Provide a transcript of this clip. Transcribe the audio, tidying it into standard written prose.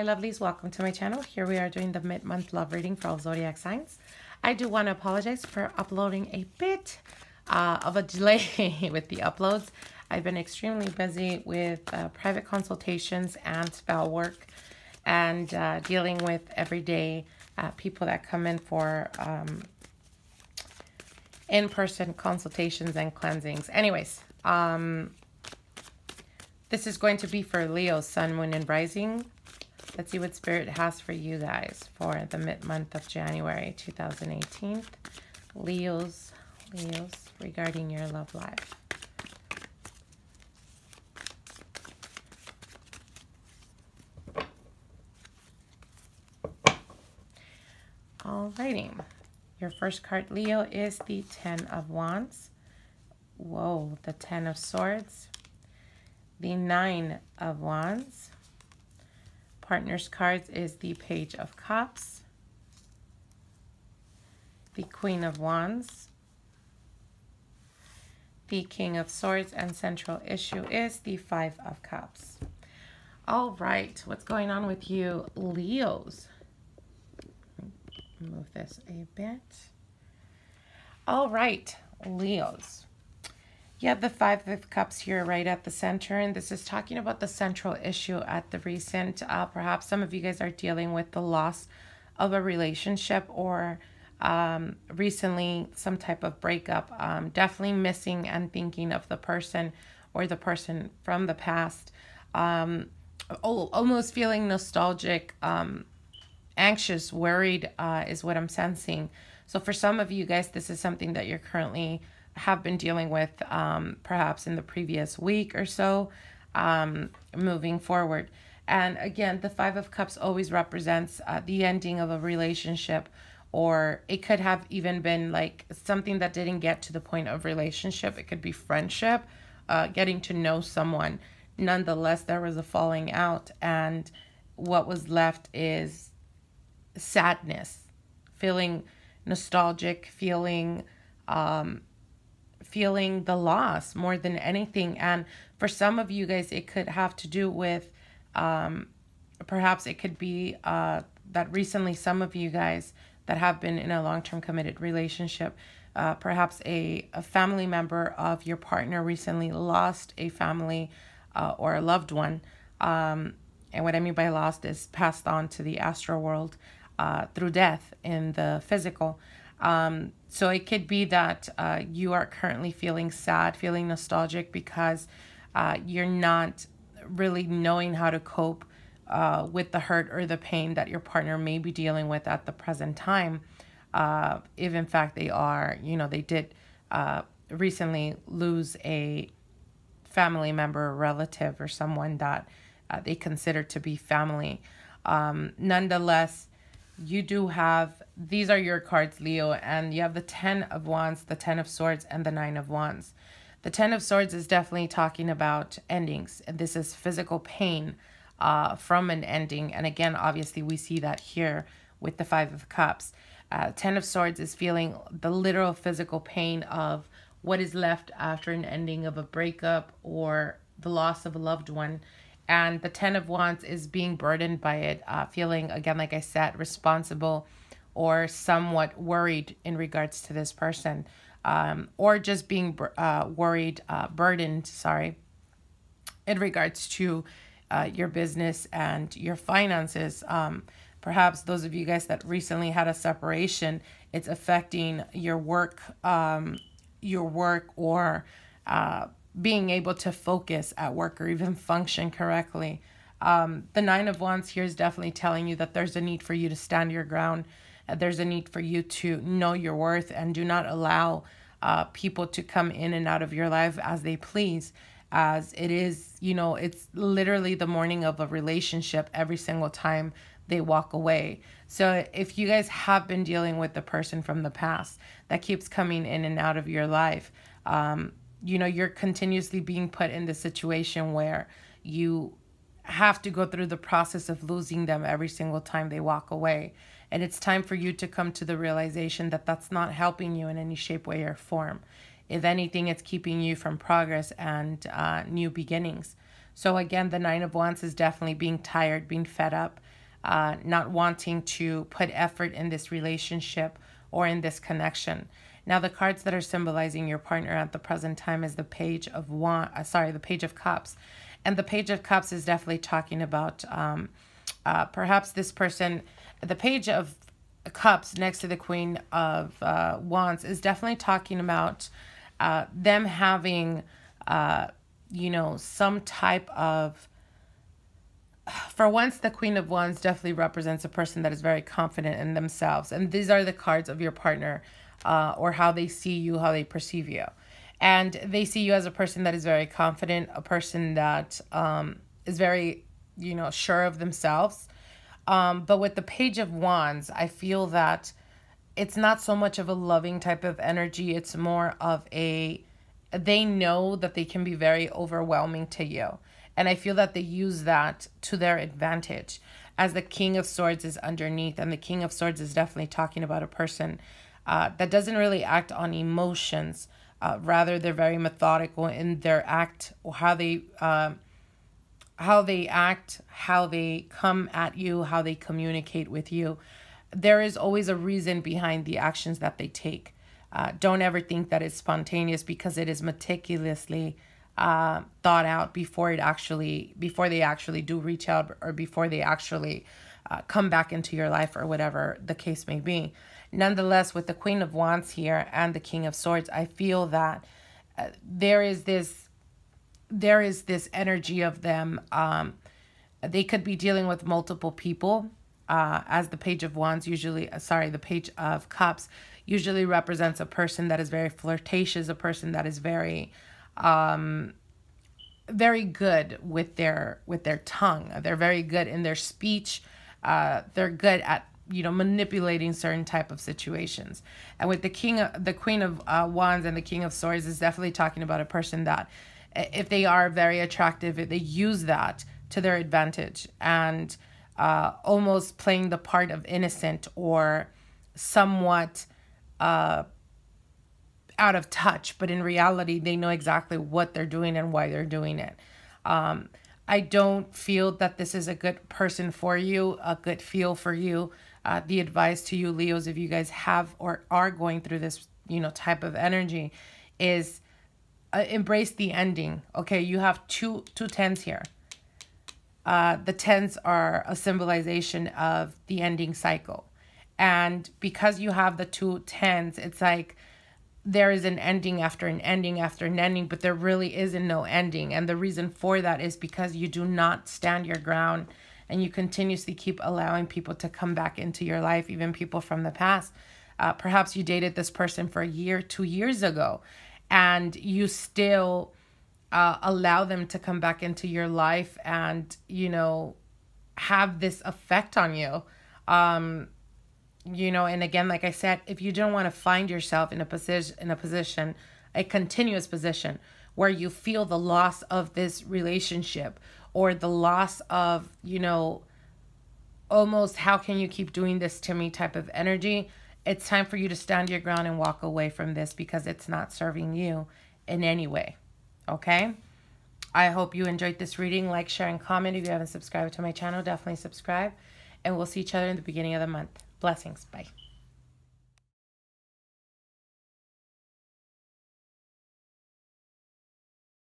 Hi lovelies, welcome to my channel. Here we are doing the mid-month love reading for all zodiac signs. I do want to apologize for uploading a bit of a delay with the uploads. I've been extremely busy with private consultations and spell work and dealing with everyday people that come in for in-person consultations and cleansings. Anyways, this is going to be for Leo, Sun, Moon, and Rising. Let's see what Spirit has for you guys for the mid-month of January 2018. Leos, regarding your love life. Alrighty. Your first card, Leo, is the Ten of Wands. Whoa, the Ten of Swords. The Nine of Wands. Partner's cards is the Page of Cups, the Queen of Wands, the King of Swords, and central issue is the Five of Cups. All right, what's going on with you, Leos? Move this a bit. All right, Leos. You have the Five of Cups here right at the center, and this is talking about the central issue at the recent, perhaps some of you guys are dealing with the loss of a relationship or recently some type of breakup. Definitely missing and thinking of the person or the person from the past. Almost feeling nostalgic, anxious, worried is what I'm sensing. So for some of you guys, this is something that you're currently have been dealing with perhaps in the previous week or so, moving forward. And again, the Five of Cups always represents the ending of a relationship, or it could have even been like something that didn't get to the point of relationship. It could be friendship, getting to know someone. Nonetheless, there was a falling out, and what was left is sadness, feeling nostalgic, feeling the loss more than anything. And for some of you guys, it could have to do with perhaps it could be that recently some of you guys that have been in a long-term committed relationship, perhaps a family member of your partner recently lost a family or a loved one, and what I mean by lost is passed on to the astral world through death in the physical. So it could be that you are currently feeling sad, feeling nostalgic because you're not really knowing how to cope with the hurt or the pain that your partner may be dealing with at the present time. If in fact they are, they did recently lose a family member, a relative, or someone that they consider to be family. Nonetheless, you do have, these are your cards, Leo, and you have the Ten of Wands, the Ten of Swords, and the Nine of Wands. The Ten of Swords is definitely talking about endings, and this is physical pain from an ending. And again, obviously, we see that here with the Five of Cups. Ten of Swords is feeling the literal physical pain of what is left after an ending of a breakup or the loss of a loved one. And the Ten of Wands is being burdened by it, feeling, again, like I said, responsible or somewhat worried in regards to this person, or just being burdened, in regards to your business and your finances. Perhaps those of you guys that recently had a separation, it's affecting your work or being able to focus at work or even function correctly. The Nine of Wands here is definitely telling you that there's a need for you to stand your ground. There's a need for you to know your worth and do not allow people to come in and out of your life as they please, as it is, it's literally the morning of a relationship every single time they walk away. So if you guys have been dealing with the person from the past that keeps coming in and out of your life, you're continuously being put in the situation where you have to go through the process of losing them every single time they walk away. And it's time for you to come to the realization that that's not helping you in any shape, way, or form. If anything, it's keeping you from progress and new beginnings. So again, the Nine of Wands is definitely being tired, being fed up, not wanting to put effort in this relationship or in this connection. Now, the cards that are symbolizing your partner at the present time is the Page of the Page of Cups. And the Page of Cups is definitely talking about perhaps this person, the Page of Cups next to the Queen of Wands is definitely talking about them having, some type of, for once, the Queen of Wands definitely represents a person that is very confident in themselves. And these are the cards of your partner, or how they see you, how they perceive you. And they see you as a person that is very confident, a person that is very, sure of themselves. But with the Page of Wands, I feel that it's not so much of a loving type of energy. It's more of they know that they can be very overwhelming to you. And I feel that they use that to their advantage, as the King of Swords is underneath. And the King of Swords is definitely talking about a person that doesn't really act on emotions. Rather, they're very methodical in their act, or how they act, how they come at you, how they communicate with you. There is always a reason behind the actions that they take. Don't ever think that it's spontaneous, because it is meticulously thought out before they actually do reach out, or before they actually come back into your life, or whatever the case may be. Nonetheless, with the Queen of Wands here and the King of Swords, I feel that there is this energy of them. They could be dealing with multiple people, as the Page of Wands the Page of Cups usually represents a person that is very flirtatious, a person that is very, very good with their tongue. They're very good in their speech. They're good at manipulating certain type of situations. And with the Queen of Wands and the King of Swords is definitely talking about a person that, if they are very attractive, they use that to their advantage, and almost playing the part of innocent, or somewhat out of touch, but in reality they know exactly what they're doing and why they're doing it. I don't feel that this is a good person for you, a good feel for you. The advice to you, Leos, if you guys have or are going through this, type of energy, is embrace the ending. Okay, you have two tens here. The tens are a symbolization of the ending cycle. And because you have the two tens, it's like there is an ending after an ending after an ending, but there really isn't no ending. And the reason for that is because you do not stand your ground, and you continuously keep allowing people to come back into your life, even people from the past. Perhaps you dated this person for a year, 2 years ago, and you still allow them to come back into your life and, have this effect on you. And again, like I said, if you don't want to find yourself in a position, a continuous position where you feel the loss of this relationship, or the loss of, almost how can you keep doing this to me type of energy, it's time for you to stand your ground and walk away from this, because it's not serving you in any way. Okay? I hope you enjoyed this reading. Like, share, and comment. If you haven't subscribed to my channel, definitely subscribe. And we'll see each other in the beginning of the month. Blessings. Bye.